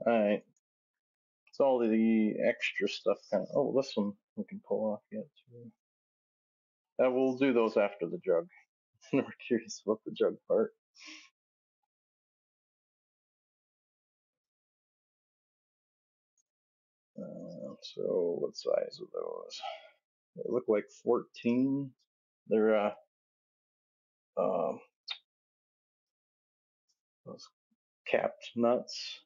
Alright. It's all the extra stuff kind of. Oh, this one we can pull off yet too. We'll do those after the jug. We're curious about the jug part. So what size are those? They look like 14. They're those capped nuts.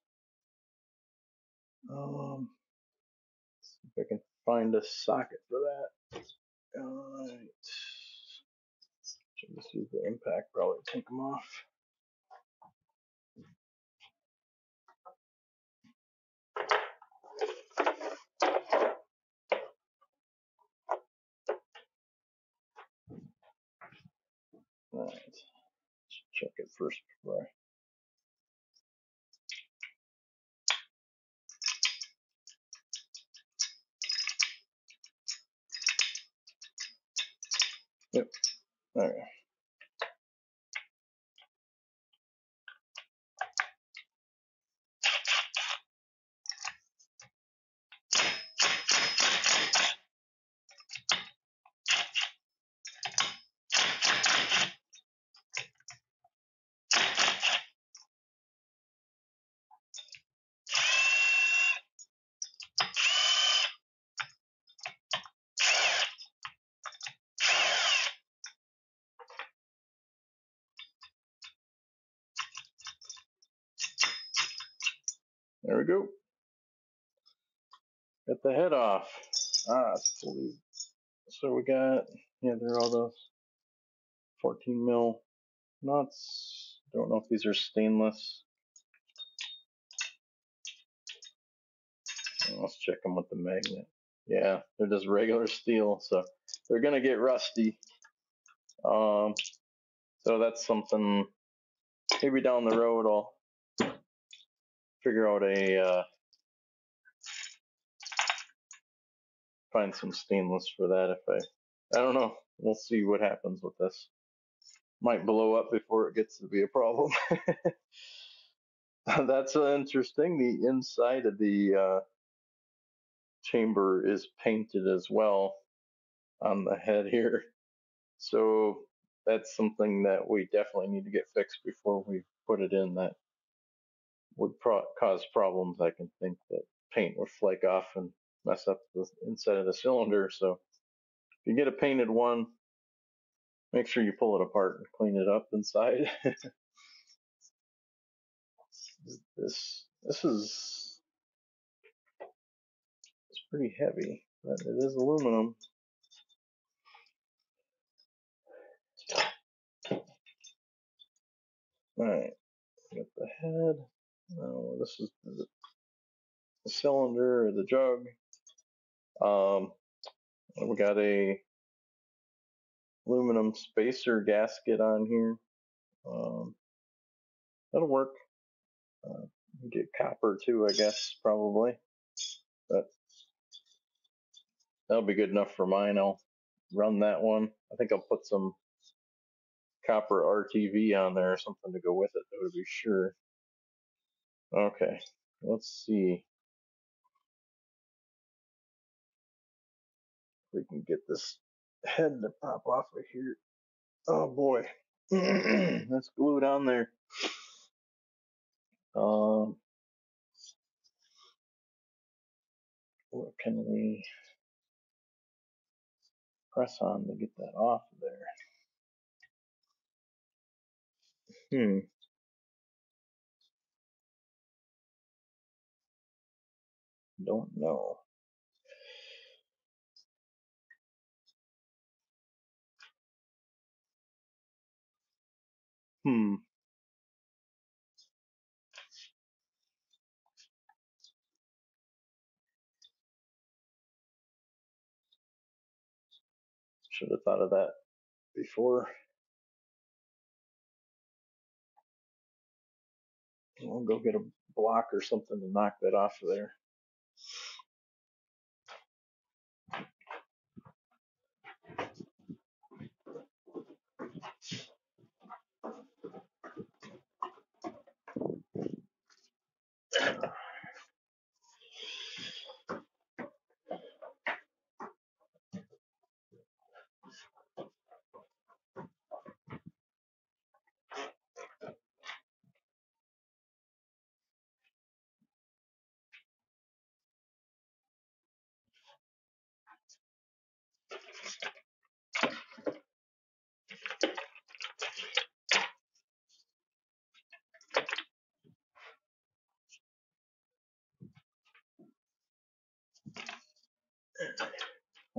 See if I can find a socket for that. Alright. Should just use the impact, probably take them off. Alright. Let's check it first before I. Yep. Alright. There we go. Got the head off. So we got, yeah, there are all those 14 mil nuts. Don't know if these are stainless. Let's check them with the magnet. Yeah, they're just regular steel, so they're gonna get rusty. So that's something maybe down the road I'll figure out find some stainless for that if I don't know. We'll see what happens with this. Might blow up before it gets to be a problem. That's interesting. The inside of the chamber is painted as well on the head here. So that's something that we definitely need to get fixed before we put it in. That would cause problems. I can think that paint would flake off and mess up the inside of the cylinder. So if you get a painted one, make sure you pull it apart and clean it up inside. This is it's pretty heavy, but it is aluminum. All right, got the head. Now this is the cylinder or the jug. We got a aluminum spacer gasket on here. That'll work. Get copper too, I guess, probably. But that'll be good enough for mine. I'll run that one. I think I'll put some copper RTV on there or something to go with it, to be sure. Okay, let's see if we can get this head to pop off of here. Oh boy, that's glued on there. What can we press on to get that off of there? Don't know. Should have thought of that before. We'll go get a block or something to knock that off of there.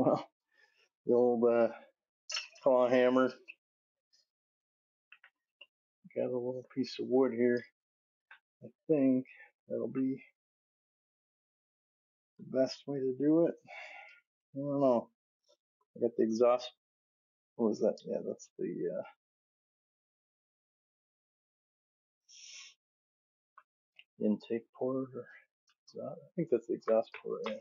Well, the old claw hammer. Got a little piece of wood here. I think that'll be the best way to do it. I don't know. I got the exhaust. What was that? Yeah, that's the intake port. Or exhaust. I think that's the exhaust port. Yeah.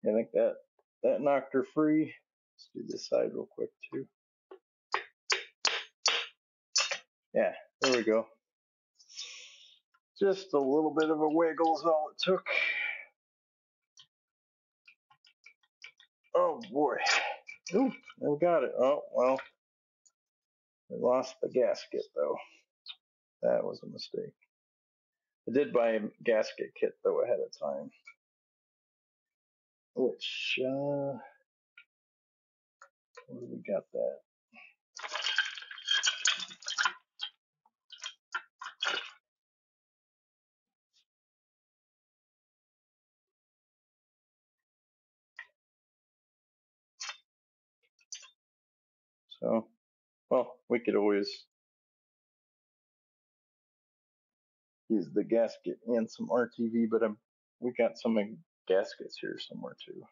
I think that knocked her free. Let's do this side real quick too. Yeah, there we go. Just a little bit of a wiggle is all it took. Oh boy. Ooh, we got it. Oh well, we lost the gasket though. That was a mistake. I did buy a gasket kit though ahead of time, which where we got that? So, well, we could always use the gasket and some RTV, but we got some gaskets here somewhere too,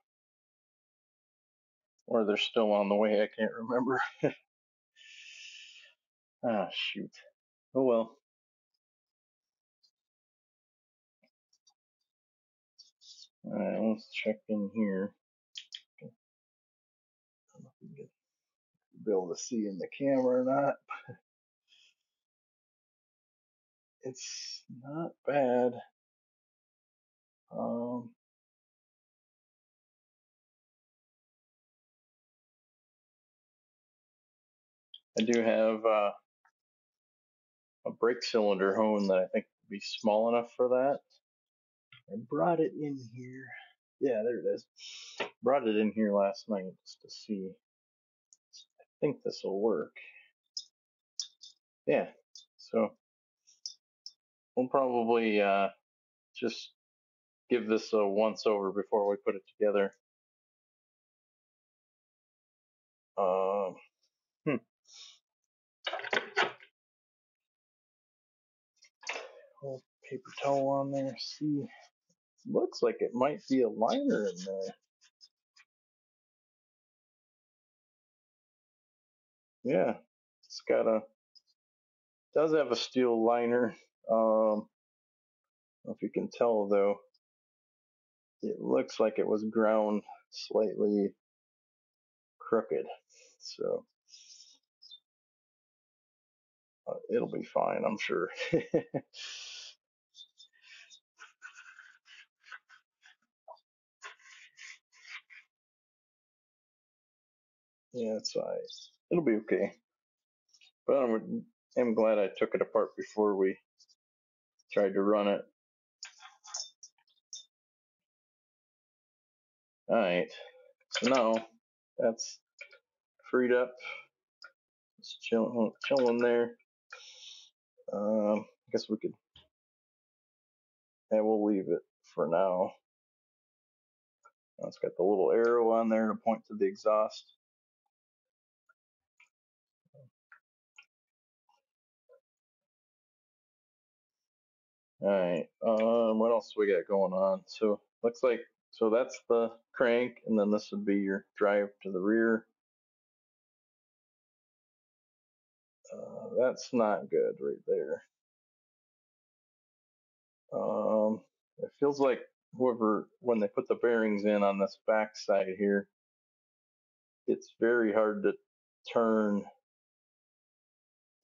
or they're still on the way. I can't remember. Ah, shoot. Oh well. All right, let's check in here. I don't know if we can be able to see in the camera or not. It's not bad. I do have a brake cylinder hone that I think would be small enough for that. I brought it in here. Yeah, there it is. Brought it in here last night just to see. I think this will work. Yeah, so we'll probably just give this a once over before we put it together. Um, hmm. Hold paper towel on there. See, looks like it might be a liner in there. Yeah, it's got does have a steel liner. I don't know if you can tell though. It looks like it was ground slightly crooked, so it'll be fine, I'm sure. Yeah, it's it'll be okay. But I'm glad I took it apart before we tried to run it. All right, so now that's freed up. It's chilling there. I guess we could. Yeah, we'll leave it for now. It's got the little arrow on there to point to the exhaust. All right. What else we got going on? So looks like that's the crank, and then this would be your drive to the rear. That's not good right there. It feels like when they put the bearings in on this back side here, it's very hard to turn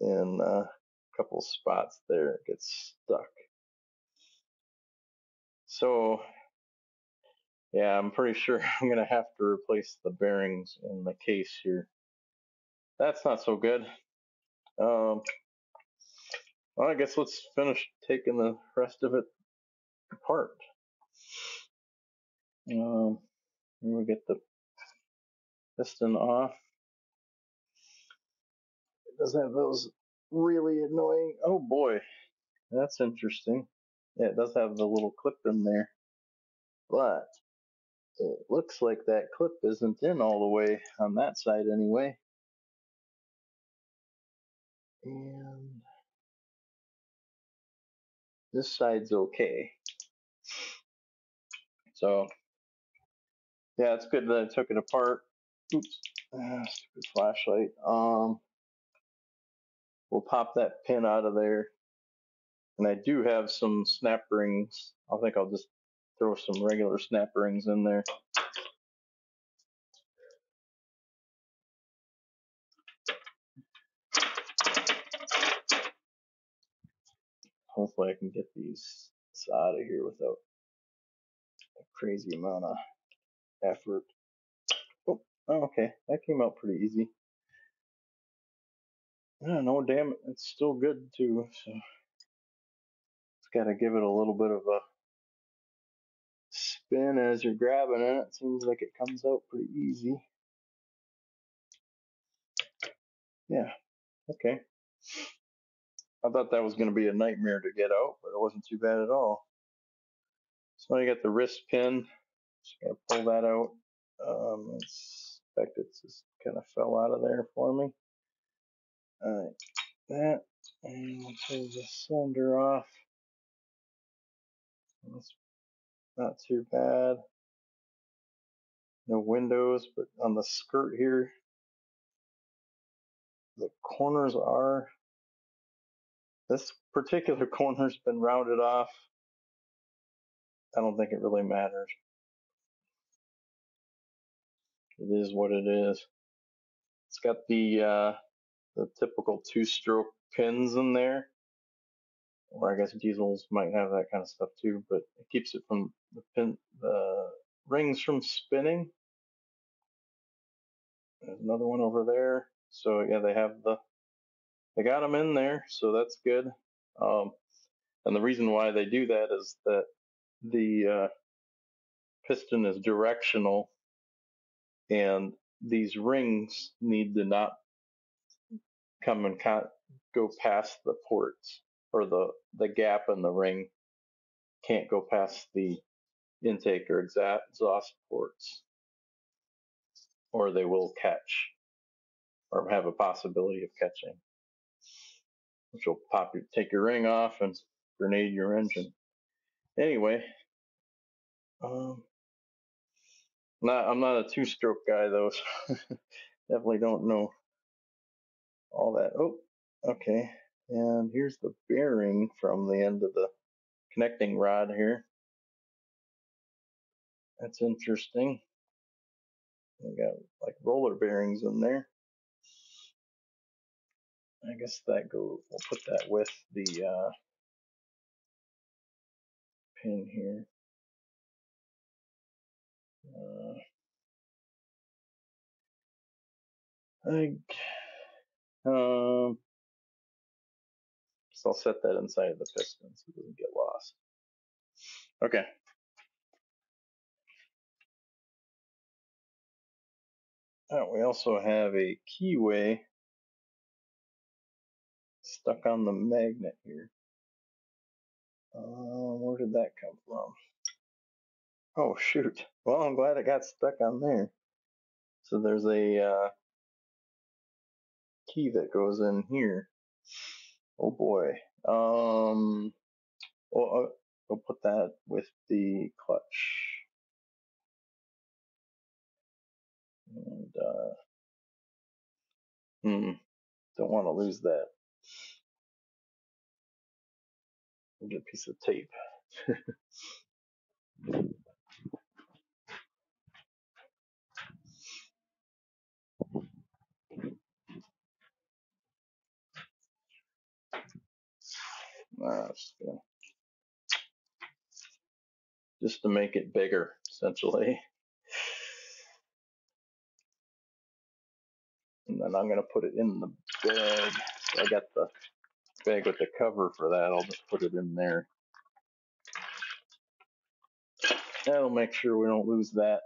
in a couple spots there. It gets stuck. So yeah, I'm pretty sure I'm gonna have to replace the bearings in the case here. That's not so good. Well, I guess let's finish taking the rest of it apart. We get the piston off. It does have those really annoying. Oh boy, That's interesting. Yeah, it does have the little clip in there, but it looks like that clip isn't in all the way on that side anyway. And this side's okay. So, yeah, it's good that I took it apart. Oops, stupid flashlight. We'll pop that pin out of there. And I do have some snap rings. I think I'll just throw some regular snap rings in there. Hopefully I can get these out of here without a crazy amount of effort. Oh, okay. That came out pretty easy. No, damn it. It's still good too. So it's got to give it a little bit of a spin as you're grabbing it. It seems like it comes out pretty easy. Yeah. Okay. I thought that was going to be a nightmare to get out, but it wasn't too bad at all. So I got the wrist pin. Just gotta pull that out. It just kind of fell out of there for me. Alright, that. And we'll pull the cylinder off. That's not too bad. No windows, but on the skirt here, the corners are. This particular corner's been rounded off. I don't think it really matters. It is what it is. It's got the typical two-stroke pins in there. Or I guess diesels might have that kind of stuff too, but it keeps it from the rings from spinning. There's another one over there. So yeah, they got them in there, so that's good. And the reason why they do that is that the piston is directional, and these rings need to not come and go past the ports, or the gap in the ring can't go past the intake or exhaust ports, or they will catch or have a possibility of catching, which will take your ring off and grenade your engine. Anyway, I'm not a two-stroke guy though, so definitely don't know all that. Oh, okay. And here's the bearing from the end of the connecting rod here. That's interesting. We got like roller bearings in there. I guess we'll put that with the pin here. So I'll set that inside of the piston so it doesn't get lost. Okay. We also have a keyway stuck on the magnet here. Where did that come from? Oh, shoot. Well, I'm glad it got stuck on there. So there's a key that goes in here. Oh boy. We'll put that with the clutch. And don't want to lose that. We'll get a piece of tape. Just to make it bigger, essentially. And then I'm going to put it in the bag. So I got the bag with the cover for that. I'll just put it in there. That'll make sure we don't lose that.